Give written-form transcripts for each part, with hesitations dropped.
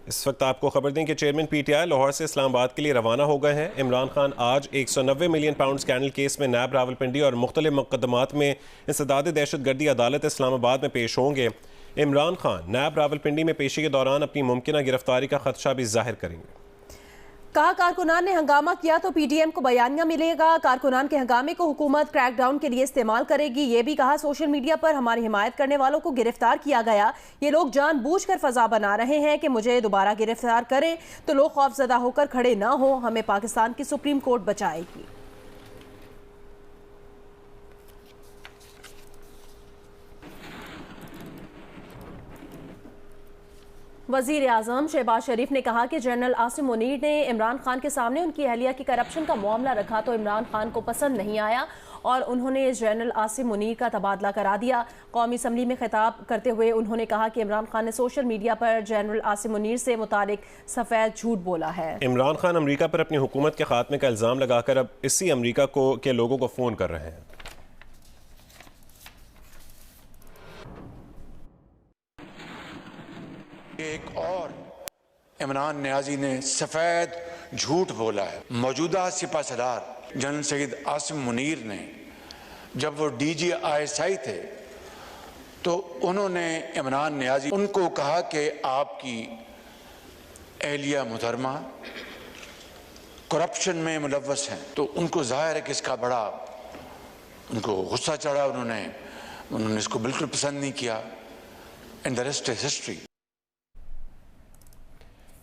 इस वक्त आपको खबर दें कि चेयरमैन पीटीआई लाहौर से इस्लामाबाद के लिए रवाना हो गए हैं। इमरान खान आज 190 मिलियन पाउंड स्कैंडल केस में नैब रावलपिंडी और मुख्तलिफ मुकदमात में इंसदाद दहशतगर्दी अदालत इस्लामाबाद में पेश होंगे। इमरान खान नैब रावलपिंडी में पेशी के दौरान अपनी मुमकिन गिरफ्तारी का खदशा भी जाहिर करेंगे। कहा कारकुनान ने हंगामा किया तो पीडीएम को बयानिया मिलेगा। कारकुनान के हंगामे को हुकूमत क्रैकडाउन के लिए इस्तेमाल करेगी। ये भी कहा सोशल मीडिया पर हमारी हिमायत करने वालों को गिरफ्तार किया गया। ये लोग जानबूझकर फजा बना रहे हैं कि मुझे दोबारा गिरफ्तार करें तो लोग खौफजदा होकर खड़े ना हो। हमें पाकिस्तान की सुप्रीम कोर्ट बचाएगी। वजीर आजम शहबाज शरीफ ने कहा कि जनरल आसिम मुनीर ने इमरान खान के सामने उनकी अहलिया की करप्शन का मामला रखा तो इमरान खान को पसंद नहीं आया और उन्होंने जनरल आसिम मुनीर का तबादला करा दिया। कौमी असम्बली में खिताब करते हुए उन्होंने कहा कि इमरान खान ने सोशल मीडिया पर जनरल आसिम मुनीर से मुतालिक सफेद झूठ बोला है। इमरान खान अमरीका पर अपनी हुकूमत के खात्मे का इल्जाम लगाकर अब इसी अमरीका के लोगों को फोन कर रहे हैं। एक और इमरान नियाजी ने सफेद झूठ बोला है। मौजूदा सिपा सलार जनरल सईद आसिम मुनीर ने जब वो DGISI थे तो उन्होंने इमरान नियाजी उनको कहा कि आपकी एहलिया मुहतरमा करप्शन में मुलव्वस हैं। तो उनको जाहिर है कि इसका बड़ा उनको गुस्सा चढ़ा। उन्होंने इसको बिल्कुल पसंद नहीं किया। And the rest is history.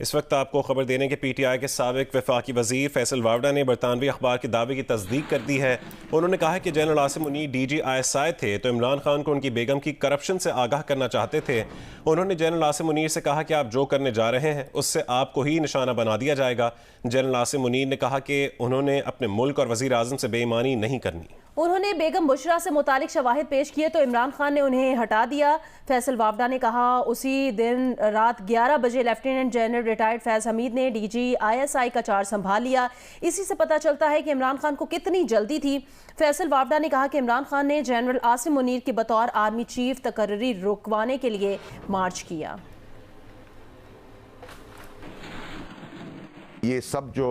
इस वक्त आपको खबर देने के पीटीआई के साबिक वफाकी वजीर फैसल वावडा ने बरतानवी अखबार के दावे की तस्दीक कर दी है। उन्होंने कहा कि जनरल आसिम मुनीर DGISI थे तो इमरान खान को उनकी बेगम की करप्शन से आगाह करना चाहते थे। उन्होंने जनरल आसिम मुनीर से कहा कि आप जो करने जा रहे हैं उससे आपको ही निशाना बना दिया जाएगा। जनरल आसिम मुनीर ने कहा कि उन्होंने अपने मुल्क और वजीर आजम से बेईमानी नहीं करनी। उन्होंने बेगम बुशरा से मुतालिक शवाहिद पेश किए तो इमरान खान ने उन्हें हटा दिया। फैसल वावडा ने कहा उसी दिन रात 11 बजे lieutenant general retired Faiz Hamid ने DGISI का चार्ज संभाल लिया। इसी से पता चलता है कि इमरान खान को कितनी जल्दी थी। फैसल वावडा ने कहा कि इमरान खान ने जनरल आसिम मुनीर के बतौर आर्मी चीफ तकर्री रुकवाने के लिए मार्च किया। ये सब जो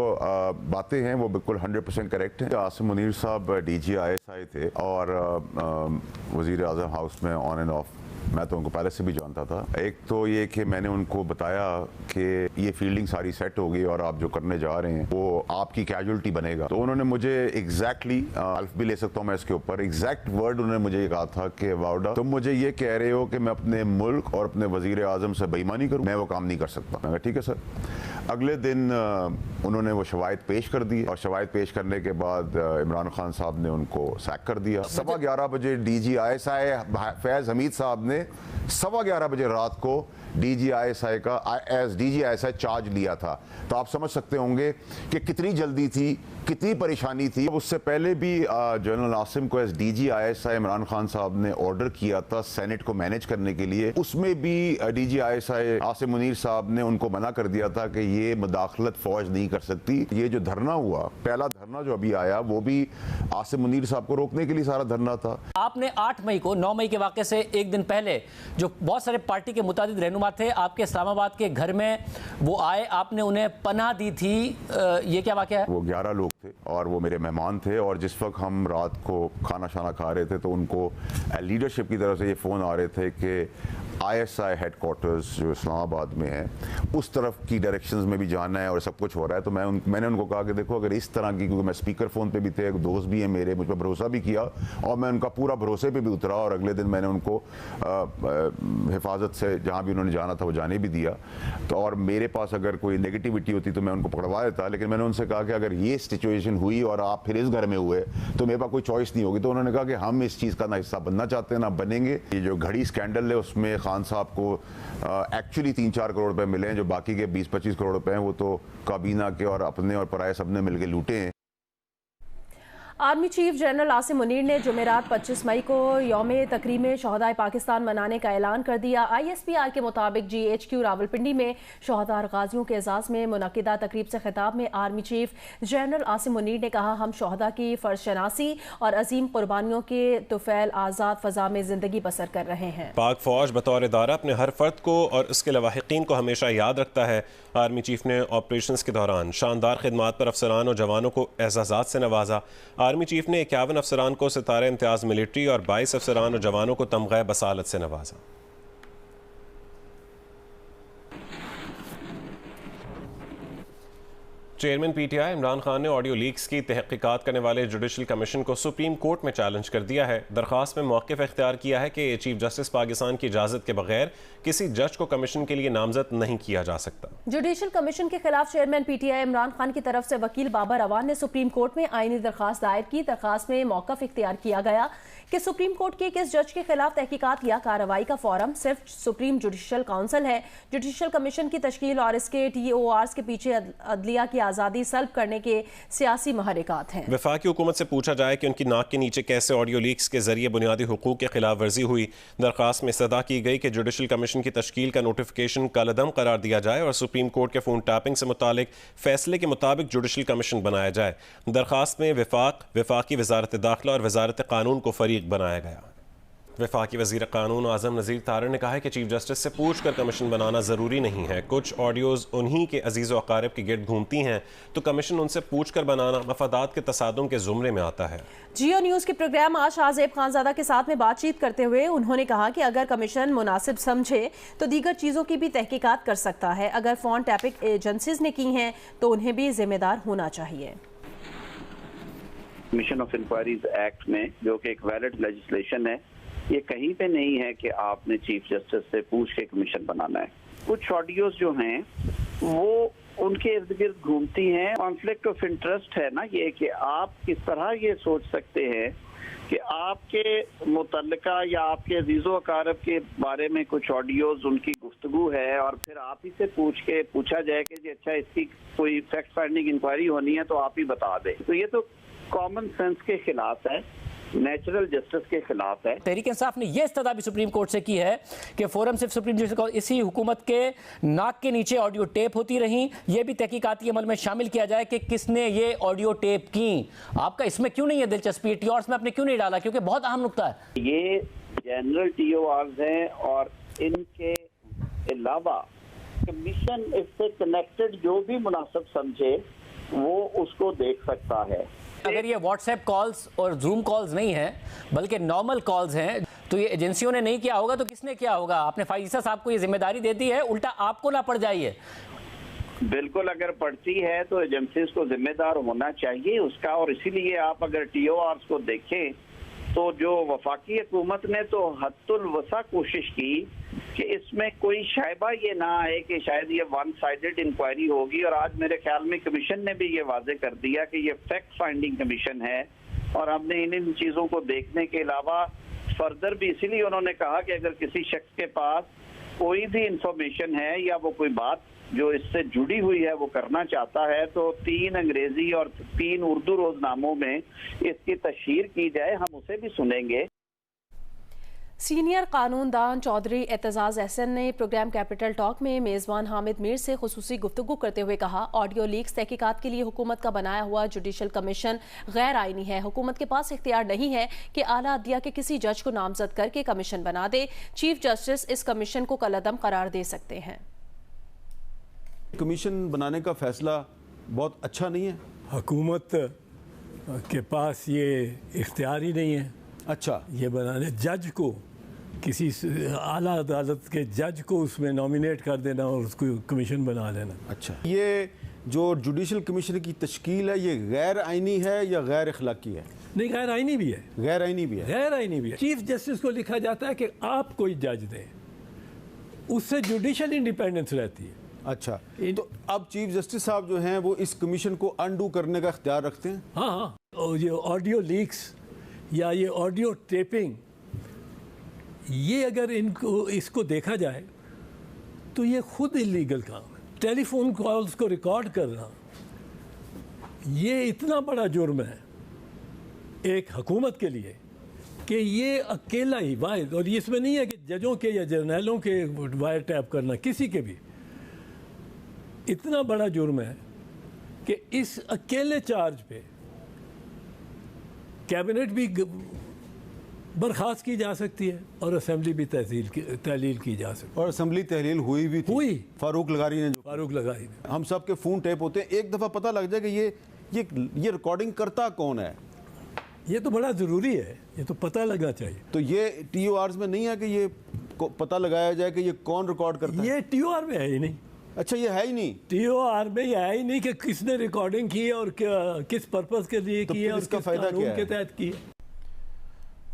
बातें हैं वो बिल्कुल 100% करेक्ट हैं। आसिम मुनीर साहब DGISI थे और वज़ीर आज़म हाउस में ऑन एंड ऑफ मैं तो उनको पहले से भी जानता था। एक तो ये कि मैंने उनको बताया कि ये फील्डिंग सारी सेट हो गई और आप जो करने जा रहे हैं वो आपकी कैजुअलिटी बनेगा। तो उन्होंने मुझे एग्जैक्टली अल्फ भी ले सकता हूँ मैं इसके ऊपर, एग्जैक्ट वर्ड उन्होंने मुझे ये कहा था कि वावडा तुम मुझे ये कह रहे हो कि मैं अपने मुल्क और अपने वजीर आजम से बेईमानी करूँ, मैं वो काम नहीं कर सकता। मैं ठीक है सर। अगले दिन उन्होंने वो शवायद पेश कर दी और शवायद पेश करने के बाद इमरान खान साहब ने उनको सैक कर दिया। 11:15 बजे DGISI फैज हमीद साहब ने 11:15 बजे रात को DGISI का एज DGISI चार्ज लिया था। तो आप समझ सकते होंगे कि कितनी जल्दी थी, कितनी परेशानी थी। उससे पहले भी जनरल आसिम को एज DGISI इमरान खान साहब ने ऑर्डर किया था सेनेट को मैनेज करने के लिए। उसमें भी DGISI आसिम मुनीर साहब ने उनको मना कर दिया था कि ये मुदाखलत फौज नहीं कर सकती। ये जो धरना हुआ, पहला धरना जो अभी आया वो भी आसिम मुनीर साहब को रोकने के लिए सारा धरना था। आपने 8 मई को 9 मई के वाक़े से एक दिन पहले जो बहुत सारे पार्टी के मुतादिद रहनुमा थे आपके इस्लामाबाद के घर में वो आए, आपने उन्हें पनाह दी थी। ये क्या वाक़या है? वो 11 लोग थे और वो मेरे मेहमान थे और जिस वक्त हम रात को खाना शाना खा रहे थे तो उनको लीडरशिप की तरफ से ये फ़ोन आ रहे थे कि ISI हेडक्वार्टर्स जो इस्लामाबाद में है उस तरफ की डायरेक्शंस में भी जाना है और सब कुछ हो रहा है। तो मैंने उनको कहा कि देखो अगर इस तरह की, क्योंकि मैं स्पीकर फ़ोन पे भी थे, एक दोस्त भी है मेरे, मुझ पर भरोसा भी किया और मैं उनका पूरा भरोसे पे भी उतरा और अगले दिन मैंने उनको हिफाजत से जहाँ भी उन्होंने जाना था वो जाने भी दिया। तो और मेरे पास अगर कोई नेगेटिविटी होती तो मैं उनको पकड़वा देता, लेकिन मैंने उनसे कहा कि अगर ये सिचुएशन हुई और आप फिर इस घर में हुए तो मेरे पास कोई चॉइस नहीं होगी। तो उन्होंने कहा कि हम इस चीज़ का ना हिस्सा बनना चाहते हैं ना बनेंगे। ये जो घड़ी स्कैंडल है उसमें खान साहब को एक्चुअली 3-4 करोड़ रुपए मिले हैं, जो बाकी के 20-25 करोड़ रुपए हैं वो तो काबीना के और अपने और पराये सबने मिलकर लूटे हैं। Army chief general Asim Munir ने जुमेरात 25 मई को यौम तकरीम शहदाए पाकिस्तान मनाने का ऐलान कर दिया। ISPR के मुताबिक GHQ रावलपिंडी में शहदा गाजियों के एजाज़ में मुनक़िदा तकरीब से खिताब में army chief general Asim Munir ने कहा, हम शहदा की फ़र्ज़शनासी और अजीम कुर्बानियों के तुफ़ैल आज़ाद फ़ज़ा में ज़िंदगी बसर कर रहे हैं। पाक फ़ौज बतौर इदारा अपने हर फर्द को और उसके लवाहिकीन को हमेशा याद रखता है। आर्मी चीफ ने ऑपरेशंस के दौरान शानदार खिदमात पर अफसरान और जवानों को एजाज़ात से नवाजा। आर्मी चीफ ने 51 अफसरान को सितारे इम्तियाज़ मिलिट्री और 22 अफसरान और जवानों को तमग़े बसालत से नवाजा। चेयरमैन PTI इमरान खान ने ऑडियो लीक्स की तहकीकात करने वाले जुडिशल कमीशन को सुप्रीम कोर्ट में चैलेंज कर दिया है। दरख्वास्त में मौक़िफ़ इख्तियार किया है कि चीफ जस्टिस पाकिस्तान की इजाज़त के बगैर किसी जज को कमीशन के लिए नामजद नहीं किया जा सकता। जुडिशल कमीशन के खिलाफ चेयरमैन PTI इमरान खान की तरफ से वकील बाबर अवान ने सुप्रीम कोर्ट में आईनी दरख्वास्त दायर की। दरख्वास्त में मौक़िफ़ इख्तियार किया गया कि सुप्रीम कोर्ट के किस जज के खिलाफ तहकीकात या कार्रवाई का फोरम सिर्फ सुप्रीम जुडिशल काउंसिल है। जुडिशल कमीशन की तश्कील और इसके TORs के पीछे अदलिया की आज़ादी सल्ब करने के सियासी महरिकात हैं। वफाकी हुकूमत से पूछा जाए कि उनकी नाक के नीचे कैसे ऑडियो लीक्स के जरिए बुनियादी हुकूक के खिलाफ वर्जी हुई। दरख्वास्त में इस्तदा की गई कि जुडिशल कमीशन की तश्कील का नोटिफिकेशन कलअदम करार दिया जाए और सुप्रीम कोर्ट के फ़ोन टैपिंग से मुतालिक फैसले के मुताबिक जुडिशल कमीशन बनाया जाए। दरख्वास्त में वफाकी वजारत दाखिला और वजारत कानून को फरीक बनाया गया। वफाकी वज़ीर कानून आज़म नज़ीर तारड़ ने कहा है कि चीफ जस्टिस से पूछ कर कमीशन बनाना ज़रूरी नहीं है। कुछ ऑडियोज़ उन्हीं के अजीज़ व अकारिब के गिर्द घूमती हैं तो कमीशन उनसे पूछ कर बनाना मफादात के तसादुम के ज़ुमरे में आता है। जियो न्यूज़ के प्रोग्राम आज शाहज़ेब खानज़ादा के साथ में बातचीत करते हुए उन्होंने कहा कि अगर कमीशन मुनासिब समझे तो दीगर चीज़ों की भी तहकीकात कर सकता है। अगर फ़ोन टैपिंग एजेंसीज ने की हैं तो उन्हें भी जिम्मेदार होना चाहिए। कमीशन ऑफ इंक्वायरीज एक्ट में, जो कि एक वैलिड लेजिस्लेशन है, ये कहीं पे नहीं है कि आपने चीफ जस्टिस से पूछ के कमीशन बनाना है। कुछ ऑडियोज जो हैं वो उनके इर्द गिर्द घूमती हैं। कॉन्फ्लिक्ट ऑफ इंटरेस्ट है ना ये, कि आप किस तरह ये सोच सकते हैं कि आपके मुतल्लिका या आपके अजीज़ो अकारब के बारे में कुछ ऑडियोज उनकी गुफ्तगू है और फिर आप ही से पूछा जाए कि जी अच्छा इसकी कोई फैक्ट फाइंडिंग इंक्वायरी होनी है तो आप ही बता दें। तो ये तो कॉमन सेंस के खिलाफ है, नेचुरल जस्टिस के खिलाफ है। तहरीक इंसाफ ने यह इस्तदा भी सुप्रीम कोर्ट से की है कि फोरम सिर्फ सुप्रीम जुडिशल इसी हुकूमत के नाक के नीचे ऑडियो टेप होती रही। यह भी तहकीकाती अमल में शामिल किया जाए कि किसने ये ऑडियो टेप की। आपका इसमें क्यों नहीं है दिलचस्पी? TORs में आपने क्यों नहीं डाला? क्योंकि बहुत अहम नुकता है। ये जनरल TORs हैं और इनके अलावा कमीशन इससे कनेक्टेड जो भी मुनासिब समझे वो उसको देख सकता है। अगर ये व्हाट्सएप कॉल्स और जूम कॉल्स नहीं है बल्कि नॉर्मल कॉल्स हैं तो ये एजेंसियों ने नहीं किया होगा तो किसने किया होगा? आपने फाइज़ा साहब को ये जिम्मेदारी दे दी है, उल्टा आपको ना पड़ जाइए। बिल्कुल, अगर पड़ती है तो एजेंसीज को जिम्मेदार होना चाहिए उसका। और इसीलिए आप अगर TORs को देखें तो जो वफाकी हुकूमत ने तो हद्दुल वसा कोशिश की कि इसमें कोई शायबा ये ना आए कि शायद ये वन साइडेड इंक्वायरी होगी। और आज मेरे ख्याल में कमीशन ने भी ये वाजे कर दिया कि ये फैक्ट फाइंडिंग कमीशन है और हमने इन चीज़ों को देखने के अलावा फर्दर भी, इसीलिए उन्होंने कहा कि अगर किसी शख्स के पास कोई भी इंफॉर्मेशन है या वो कोई बात जो इससे जुड़ी हुई है वो करना चाहता है तो 3 अंग्रेजी और 3 उर्दू रोजनामों में इसकी तशहीर की जाए, हम उसे भी सुनेंगे। सीनियर कानूनदान चौधरी एतजाज़ एहसन ने प्रोग्राम कैपिटल टॉक में मेज़बान हामिद मीर से खुसूसी गुफ्तगू करते हुए कहा, ऑडियो लीक्स तहकीकात के लिए हुकूमत का बनाया हुआ जुडिशल कमीशन गैर आईनी है। हुकूमत के पास इख्तियार नहीं है कि आला अदलिया के किसी जज को नामजद करके कमीशन बना दे। चीफ जस्टिस इस कमीशन को कलअदम करार दे सकते हैं। कमीशन बनाने का फैसला बहुत अच्छा नहीं है। हुकूमत के पास ये इख्तियार ही नहीं है। अच्छा, ये बनाने जज को, किसी आला अदालत के जज को उसमें नॉमिनेट कर देना और उसको कमीशन बना देना। अच्छा, ये जो जुडिशल कमीशन की तश्कील है ये गैर आइनी है या गैर अखलाकी है? नहीं, गैर आइनी भी है। गैर आइनी भी है। गैर आइनी भी है। चीफ जस्टिस को लिखा जाता है कि आप कोई जज दें, उससे जुडिशल इंडिपेंडेंस रहती है। अच्छा, तो अब चीफ जस्टिस साहब जो हैं वो इस कमीशन को अनडू करने का इख्तियार रखते हैं? हाँ हाँ, और ये ऑडियो लीक्स या ये ऑडियो टेपिंग, ये अगर इसको देखा जाए तो ये खुद इलीगल काम है। टेलीफोन कॉल्स को रिकॉर्ड करना ये इतना बड़ा जुर्म है एक हुकूमत के लिए कि ये अकेला ही वाहिद, और इसमें नहीं है कि जजों के या जर्नैलों के वायर टैप करना, किसी के भी, इतना बड़ा जुर्म है कि इस अकेले चार्ज पे कैबिनेट भी बर्खास्त की जा सकती है और असेंबली भी तहलील की जा सकती है। और असेंबली तहलील हुई भी थी। हुई। फारूक लगारी ने, जो फारूक लगारी ने। हम सब के फ़ोन टेप होते हैं, एक दफ़ा पता लग जाए कि ये रिकॉर्डिंग करता कौन है। ये तो बड़ा ज़रूरी है, ये तो पता लगना चाहिए। तो ये TORs में नहीं है कि ये पता लगाया जाए कि ये कौन रिकॉर्ड करता है। ये TOR में है ही नहीं। अच्छा, ये है ही नहीं। TOR में ये है ही नहीं कि किसने रिकॉर्डिंग की है और किस पर्पस के लिए की है और इसका किस फायदा कानून क्या है? के तहत की है।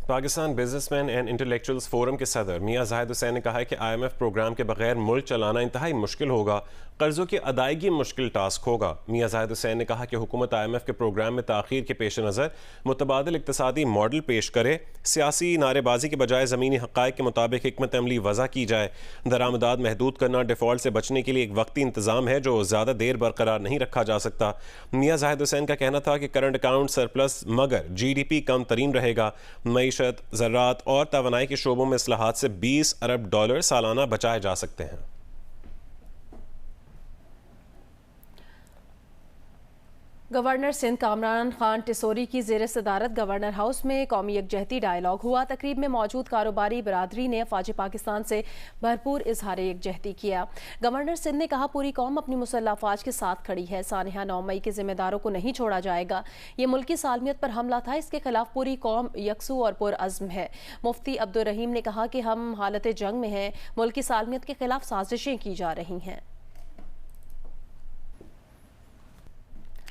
Pakistan businessman and intellectuals forum के सदर मियां जाहिद हुसैन ने कहा है कि IMF प्रोग्राम के बगैर मुल्क चलाना इंतहाई मुश्किल होगा, कर्जों की अदायगी मुश्किल टास्क होगा। मियां जाहिद हुसैन ने कहा कि हुकूमत IMF के प्रोग्राम में ताख़ीर के पेश नज़र मुतबादिल इक़्तिसादी मॉडल पेश करे, सियासी नारेबाजी के बजाय ज़मीनी हक़ाइक़ के मुताबिक हिकमत अमली वज़ा की जाए। दरामदात महदूद करना डिफ़ॉल्ट से बचने के लिए एक वक्ती इंतज़ाम है जो ज़्यादा देर बरकरार नहीं रखा जा सकता। मियां जाहिद हुसैन का कहना था कि करंट अकाउंट सरप्लस मगर GDP कम तरीन रहेगा। मईशत, ज़राअत और तवानाई के शोबों में इस्लाहात से $20 अरब सालाना बचाए जा सकते हैं। गवर्नर सिंध कामरान खान टिसोरी की ज़ेर सदारत गवर्नर हाउस में कौमी यकजहती डायलॉग हुआ। तकरीब में मौजूद कारोबारी बरादरी ने अफवाज पाकिस्तान से भरपूर इजहार यकजहती किया। गवर्नर सिंध ने कहा, पूरी कौम अपनी मुसल्लह अफवाज के साथ खड़ी है। सानिहा 9 मई के जिम्मेदारों को नहीं छोड़ा जाएगा। ये मुल्क की सालमियत पर हमला था, इसके खिलाफ पूरी कौम यकसू और पुरअज़्म है। मुफ्ती अब्दुल रहीम ने कहा कि हम हालत जंग में हैं, मुल्क की सालमियत के खिलाफ साजिशें की जा रही हैं।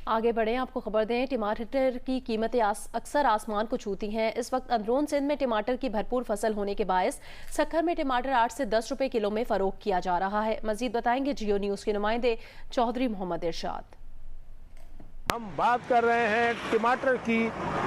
आगे बढ़ें, आपको खबर दें, टमाटर की कीमतें अक्सर आसमान को छूती हैं। इस वक्त अंदरून सिंध में टमाटर की भरपूर फसल होने के बायस सक्खर में टमाटर 8 से 10 रुपए किलो में फरोख्त किया जा रहा है। मजीद बताएंगे जियो न्यूज़ के नुमाइंदे चौधरी मोहम्मद इरशाद। हम बात कर रहे हैं टमाटर की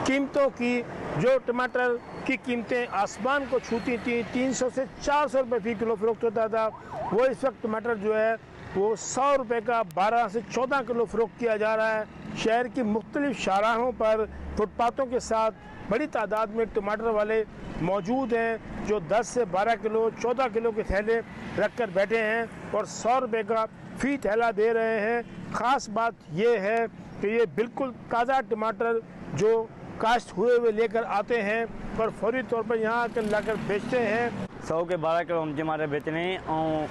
कीमतों की। जो टमाटर की कीमतें आसमान को छूती थी, 300 से 400 रुपये फी किलो फरोख्त होता था, वो इस वक्त टमाटर जो है वो 100 रुपये का 12 से 14 किलो फरोख्त किया जा रहा है। शहर की मुख्तलिफ शाहराहों पर फुटपाथों के साथ बड़ी तादाद में टमाटर वाले मौजूद हैं जो 10 से 12 किलो 14 किलो के थैले रख कर बैठे हैं और 100 रुपये का फ़ी थैला दे रहे हैं। ख़ास बात ये है कि ये बिल्कुल ताज़ा टमाटर जो काश्त हुए हुए लेकर आते हैं और फौरी तौर पर यहाँ आकर लाकर बेचते हैं। 100 के 12 किलो हम टमाटर बेचने हैं और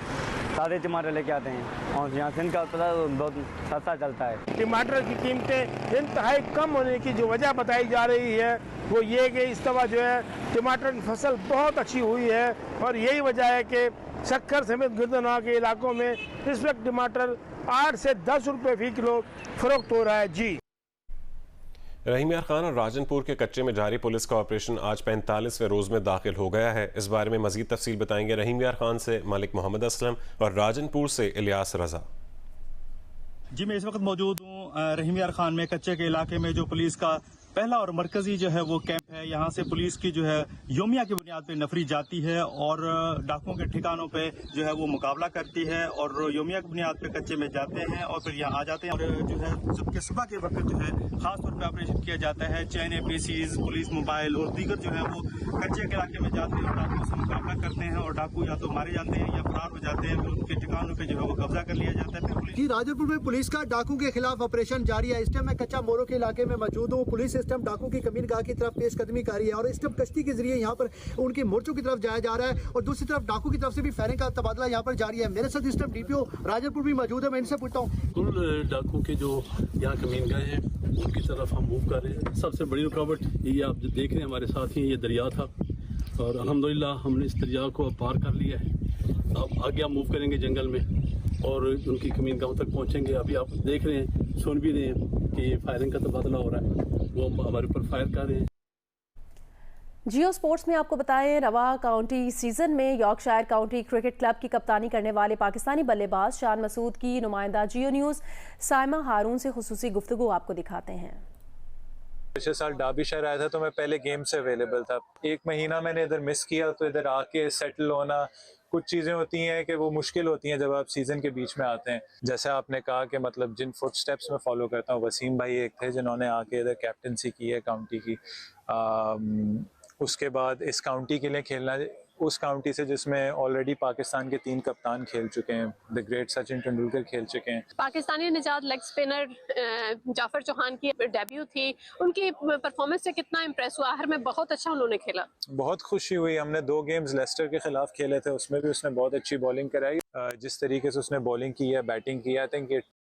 सादे टमाटर लेके आते हैं और यहाँ सिंध का पता बहुत सस्ता चलता है। टमाटर की कीमतें इंतहाई कम होने की जो वजह बताई जा रही है वो ये कि इस दफ़ा जो है टमाटर की फसल बहुत अच्छी हुई है और यही वजह है कि सक्खर समेत गिरदनवा के इलाकों में इस वक्त टमाटर 8 से 10 रुपये फी किलो फरोख्त हो रहा है। जी, रहीम यार खान और राजनपुर के कच्चे में जारी पुलिस का ऑपरेशन आज 45वें रोज़ में दाखिल हो गया है। इस बारे में मजीद तफसील बताएंगे रहीम यार खान से मलिक मोहम्मद असलम और राजनपुर से इलियास रजा। जी, मैं इस वक्त मौजूद हूँ रहीम यार खान में, कच्चे के इलाके में जो पुलिस का पहला और मरकजी जो है वो कैंप है। यहाँ से पुलिस की जो है योमिया की बुनियाद पे नफरी जाती है और डाकुओं के ठिकानों पे जो है वो मुकाबला करती है और योमिया की बुनियाद पे कच्चे में जाते हैं और फिर यहाँ आ जाते हैं और जो है जबकि सुबह के वक्त जो है खास तौर पे ऑपरेशन किया जाता है। चैन APCs, पुलिस मोबाइल और दीगर जो है वो कच्चे के इलाके में जाते हैं और डाकुओं से मुकाबला करते हैं और डाकू या तो मारे जाते हैं या फरार हो जाते हैं, फिर उनके ठिकानों पर जो है वो कब्जा कर लिया जाता है। जी, राजनपुर में पुलिस का डाकू के खिलाफ ऑपरेशन जारी है। इस टाइम मैं कच्चा मोरो के इलाके में मौजूद हूँ। पुलिस इस टाइम डाकू की कमीनगाह की तरफ पेशकदमी कर रही है और इस टाइम कश्ती के जरिए यहाँ पर उनकी मोर्चों की तरफ जाया जा रहा है और दूसरी तरफ डाकू की तरफ से भी फायरिंग का तबादला यहाँ पर जारी है। मेरे साथ इस टाइम DPO राजनपुर भी मौजूद है। मैं इनसे पूछता हूँ, कुल डाकू के जो यहाँ कमीनगाह हैं उनकी तरफ हम मूव कर रहे हैं। सबसे बड़ी रुकावट ये आप जो देख रहे हैं हमारे साथ ही, ये दरिया था और अल्हम्दुलिल्लाह हमने इस दरिया को अब पार कर लिया है। अब आगे हम मूव करेंगे जंगल में और उनकी कमीनगाहों तक पहुँचेंगे। अभी आप देख रहे हैं, सुन भी रहे हैं कि फायरिंग का तबादला हो रहा है, वो हमारे ऊपर फायर कर रहे हैं। जियो स्पोर्ट्स में आपको बताएं, रवा काउंटी सीजन में यॉर्कशायर काउंटी क्रिकेट क्लब की कप्तानी करने वाले पाकिस्तानी बल्लेबाज शान मसूद की नुमाइंदा जियो न्यूज़ साइमा हारून से खुसूसी गुफ्तगू आपको दिखाते हैं। पिछले साल डार्बीशायर आया था तो मैं पहले गेम से अवेलेबल था। 1 महीना मैंने इधर मिस किया तो इधर आके सेटल होना कुछ चीज़ें होती हैं कि वो मुश्किल होती हैं जब आप सीज़न के बीच में आते हैं। जैसे आपने कहा कि मतलब जिन फुट स्टेप्स में फॉलो करता हूँ, वसीम भाई एक थे जिन्होंने आके इधर कैप्टनसी की है काउंटी की। उसके बाद इस काउंटी के लिए खेलना, उस काउंटी से जिसमें ऑलरेडी पाकिस्तान के 3 कप्तान खेल चुके हैं, द ग्रेट सचिन तेंदुलकर खेल चुके हैं। पाकिस्तानी निजात लेग स्पिनर जाफर चौहान की डेब्यू थी, उनकी परफॉर्मेंस से कितना इम्प्रेस हुआ? आखिर में बहुत अच्छा उन्होंने खेला। बहुत खुशी हुई। हमने 2 गेम्स लेस्टर के खिलाफ खेले थे, उसमें भी उसने बहुत अच्छी बॉलिंग कराई। जिस तरीके से उसने बॉलिंग की है, बैटिंग की है, आई थिंक